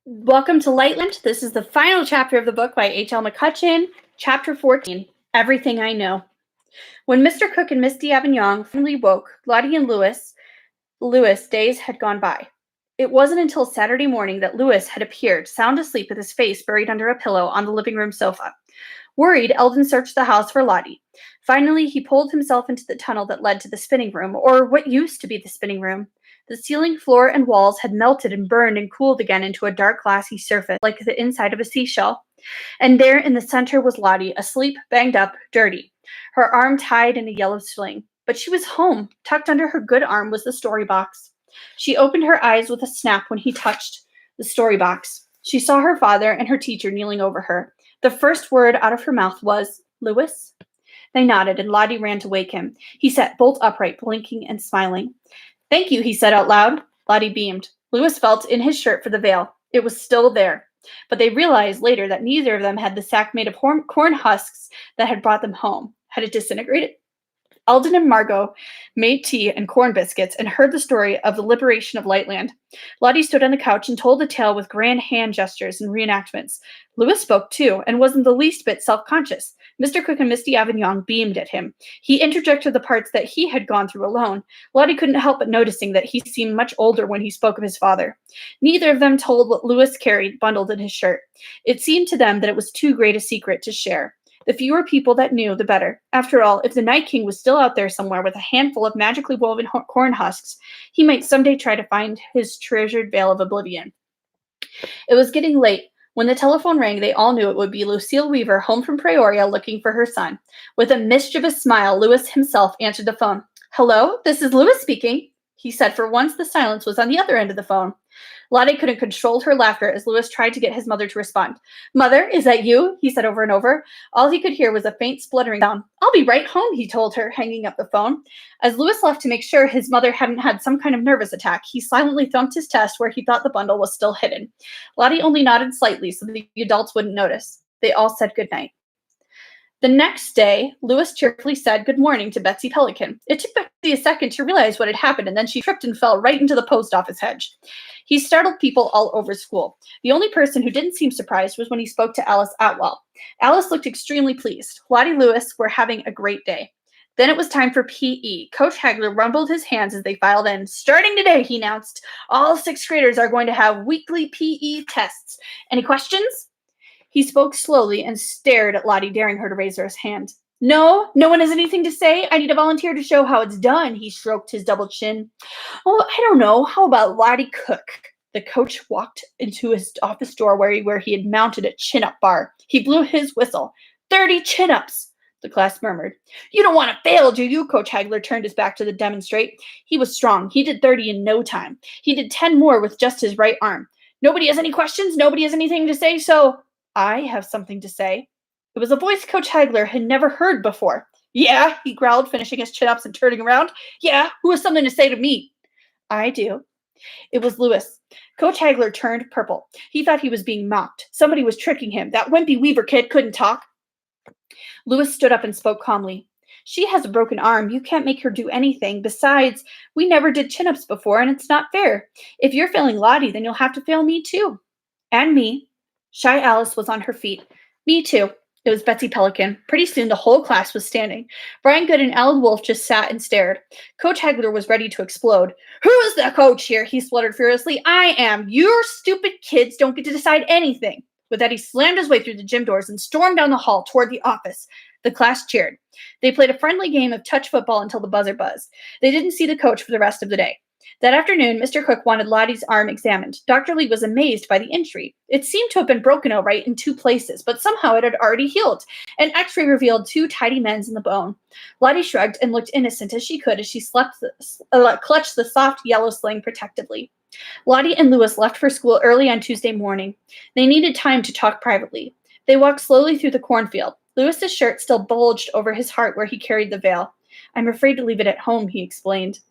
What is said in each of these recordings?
Welcome to Lightland. This is the final chapter of the book by H.L. McCutcheon, Chapter 14, Everything I Know. When Mr. Cook and Miss D'Avignon finally woke, Lottie and Louis' days had gone by. It wasn't until Saturday morning that Louis had appeared, sound asleep with his face buried under a pillow on the living room sofa. Worried, Eldon searched the house for Lottie. Finally, he pulled himself into the tunnel that led to the spinning room, or what used to be the spinning room. The ceiling, floor, and walls had melted and burned and cooled again into a dark glassy surface, like the inside of a seashell. And there in the center was Lottie, asleep, banged up, dirty, her arm tied in a yellow sling. But she was home. Tucked under her good arm was the story box. She opened her eyes with a snap when he touched the story box. She saw her father and her teacher kneeling over her. The first word out of her mouth was, "Louis?" They nodded, and Lottie ran to wake him. He sat bolt upright, blinking and smiling. "Thank you," he said out loud. Lottie beamed. Louis felt in his shirt for the veil. It was still there. But they realized later that neither of them had the sack made of corn husks that had brought them home. Had it disintegrated? Eldon and Margot made tea and corn biscuits and heard the story of the liberation of Lightland. Lottie stood on the couch and told the tale with grand hand gestures and reenactments. Louis spoke too, and wasn't the least bit self-conscious. Mr. Cook and Miss D'Avignon beamed at him. He interjected the parts that he had gone through alone. Lottie couldn't help but noticing that he seemed much older when he spoke of his father. Neither of them told what Louis carried bundled in his shirt. It seemed to them that it was too great a secret to share. The fewer people that knew, the better. After all, if the Night King was still out there somewhere with a handful of magically woven corn husks, he might someday try to find his treasured veil of oblivion. It was getting late. When the telephone rang, they all knew it would be Lucille Weaver home from Peoria looking for her son. With a mischievous smile, Louis himself answered the phone. "Hello, this is Louis speaking," he said. For once, the silence was on the other end of the phone. Lottie couldn't control her laughter as Louis tried to get his mother to respond. "Mother, is that you?" he said over and over. All he could hear was a faint spluttering sound. "I'll be right home," he told her, hanging up the phone. As Louis left to make sure his mother hadn't had some kind of nervous attack, he silently thumped his chest where he thought the bundle was still hidden. Lottie only nodded slightly so the adults wouldn't notice. They all said goodnight. The next day, Louis cheerfully said good morning to Betsy Pelican. It took Betsy a second to realize what had happened, and then she tripped and fell right into the post office hedge. He startled people all over school. The only person who didn't seem surprised was when he spoke to Alice Atwell. Alice looked extremely pleased. Lottie and Louis were having a great day. Then it was time for PE. Coach Hagler rumbled his hands as they filed in. "Starting today," he announced, "all sixth graders are going to have weekly PE tests. Any questions?" He spoke slowly and stared at Lottie, daring her to raise her hand. "No one has anything to say? I need a volunteer to show how it's done." He stroked his double chin. "Oh, I don't know. How about Lottie Cook?" The coach walked into his office door where he had mounted a chin-up bar. He blew his whistle. 30 chin-ups, the class murmured. "You don't want to fail, do you?" Coach Hagler turned his back to the demonstrate. He was strong. He did 30 in no time. He did 10 more with just his right arm. "Nobody has any questions? Nobody has anything to say? So I have something to say." It was a voice Coach Hagler had never heard before. "Yeah," he growled, finishing his chin-ups and turning around. "Yeah, who has something to say to me?" "I do." It was Louis. Coach Hagler turned purple. He thought he was being mocked. Somebody was tricking him. That wimpy Weaver kid couldn't talk. Louis stood up and spoke calmly. "She has a broken arm. You can't make her do anything. Besides, we never did chin-ups before, and it's not fair. If you're failing Lottie, then you'll have to fail me too." "And me." Shy Alice was on her feet. "Me too." It was Betsy Pelican. Pretty soon the whole class was standing. Brian Good and Alan Wolfe just sat and stared. Coach Hagler was ready to explode. "Who is the coach here?" he spluttered furiously. "I am. Your stupid kids don't get to decide anything." With that, he slammed his way through the gym doors and stormed down the hall toward the office. The class cheered. They played a friendly game of touch football until the buzzer buzzed. They didn't see the coach for the rest of the day. That afternoon, Mr. Cook wanted Lottie's arm examined. Dr. Lee was amazed by the injury. It seemed to have been broken all right in 2 places, but somehow it had already healed. An x-ray revealed 2 tidy mends in the bone. Lottie shrugged and looked innocent as she could as she clutched the soft yellow sling protectively. Lottie and Louis left for school early on Tuesday morning. They needed time to talk privately. They walked slowly through the cornfield. Louis's shirt still bulged over his heart where he carried the veil. "I'm afraid to leave it at home," he explained.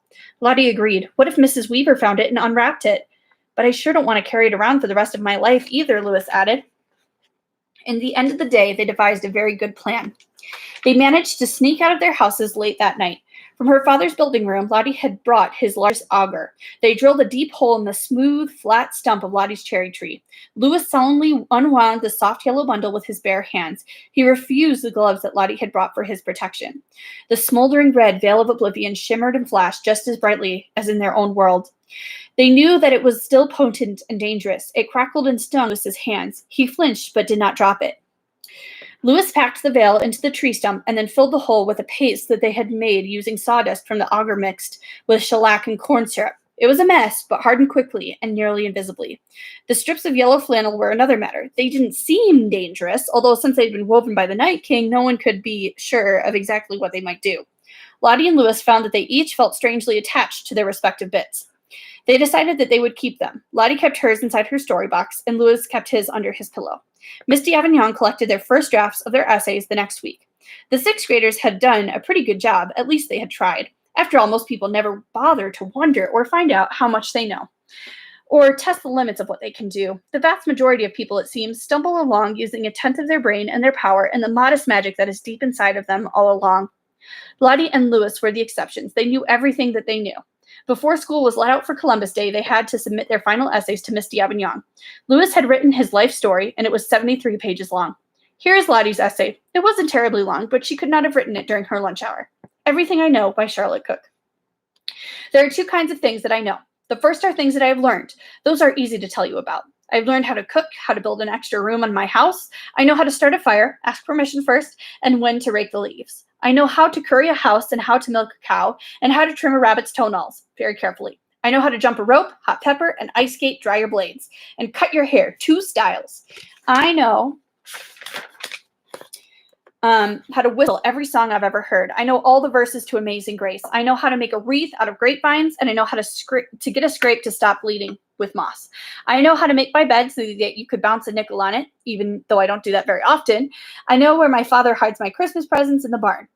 Lottie agreed. "What if Mrs. Weaver found it and unwrapped it?" "But I sure don't want to carry it around for the rest of my life either," Louis added. In the end of the day, they devised a very good plan. They managed to sneak out of their houses late that night. From her father's building room, Lottie had brought his largest auger. They drilled a deep hole in the smooth, flat stump of Lottie's cherry tree. Louis solemnly unwound the soft yellow bundle with his bare hands. He refused the gloves that Lottie had brought for his protection. The smoldering red veil of oblivion shimmered and flashed just as brightly as in their own world. They knew that it was still potent and dangerous. It crackled and stung Louis's hands. He flinched but did not drop it. Louis packed the veil into the tree stump and then filled the hole with a paste that they had made using sawdust from the auger mixed with shellac and corn syrup. It was a mess, but hardened quickly and nearly invisibly. The strips of yellow flannel were another matter. They didn't seem dangerous, although since they'd been woven by the Night King, no one could be sure of exactly what they might do. Lottie and Louis found that they each felt strangely attached to their respective bits. They decided that they would keep them. Lottie kept hers inside her story box, and Louis kept his under his pillow. Misty Avignon collected their first drafts of their essays the next week. The sixth graders had done a pretty good job, at least they had tried. After all, most people never bother to wonder or find out how much they know, or test the limits of what they can do. The vast majority of people, it seems, stumble along using a tenth of their brain and their power and the modest magic that is deep inside of them all along. Lottie and Louis were the exceptions. They knew everything that they knew. Before school was let out for Columbus Day, they had to submit their final essays to Misty Avignon. Louis had written his life story, and it was 73 pages long. Here is Lottie's essay. It wasn't terribly long, but she could not have written it during her lunch hour. Everything I Know by Charlotte Cook. There are two kinds of things that I know. The first are things that I have learned. Those are easy to tell you about. I've learned how to cook, how to build an extra room on my house. I know how to start a fire, ask permission first, and when to rake the leaves. I know how to curry a house and how to milk a cow and how to trim a rabbit's toenails very carefully. I know how to jump a rope, hot pepper, and ice skate, dry your blades, and cut your hair, 2 styles. I know how to whistle every song I've ever heard. I know all the verses to Amazing Grace. I know how to make a wreath out of grapevines, and I know how to get a scrape to stop bleeding with moss. I know how to make my bed so that you could bounce a nickel on it, even though I don't do that very often. I know where my father hides my Christmas presents in the barn.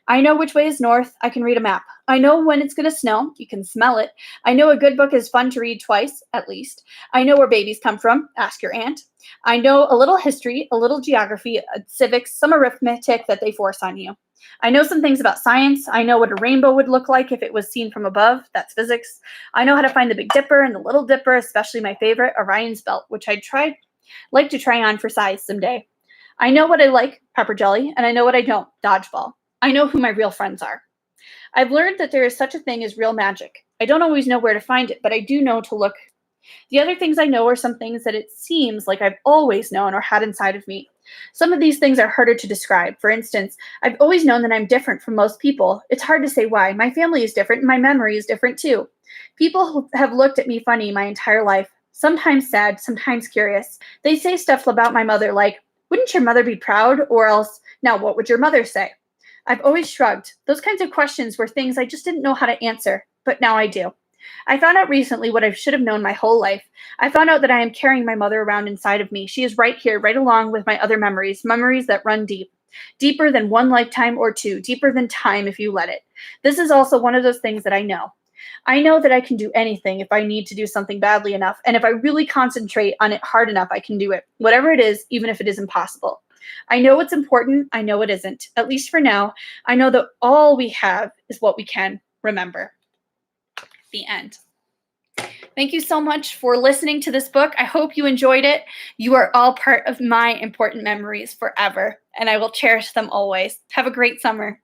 I know which way is north. I can read a map. I know when it's going to snow. You can smell it. I know a good book is fun to read twice, at least. I know where babies come from. Ask your aunt. I know a little history, a little geography, civics, some arithmetic that they force on you. I know some things about science. I know what a rainbow would look like if it was seen from above. That's physics. I know how to find the Big Dipper and the Little Dipper, especially my favorite, Orion's Belt, which I'd like to try on for size someday. I know what I like, pepper jelly, and I know what I don't, dodgeball. I know who my real friends are. I've learned that there is such a thing as real magic. I don't always know where to find it, but I do know to look. The other things I know are some things that it seems like I've always known or had inside of me. Some of these things are harder to describe. For instance, I've always known that I'm different from most people. It's hard to say why. My family is different, and my memory is different too. People have looked at me funny my entire life, sometimes sad, sometimes curious. They say stuff about my mother like, "Wouldn't your mother be proud?" Or else, "Now what would your mother say?" I've always shrugged. Those kinds of questions were things I just didn't know how to answer, but now I do. I found out recently what I should have known my whole life. I found out that I am carrying my mother around inside of me. She is right here, right along with my other memories, memories that run deep. Deeper than one lifetime or two, deeper than time if you let it. This is also one of those things that I know. I know that I can do anything if I need to do something badly enough, and if I really concentrate on it hard enough, I can do it. Whatever it is, even if it is impossible. I know what's important. I know it isn't. At least for now, I know that all we have is what we can remember. The end. Thank you so much for listening to this book. I hope you enjoyed it. You are all part of my important memories forever, and I will cherish them always. Have a great summer.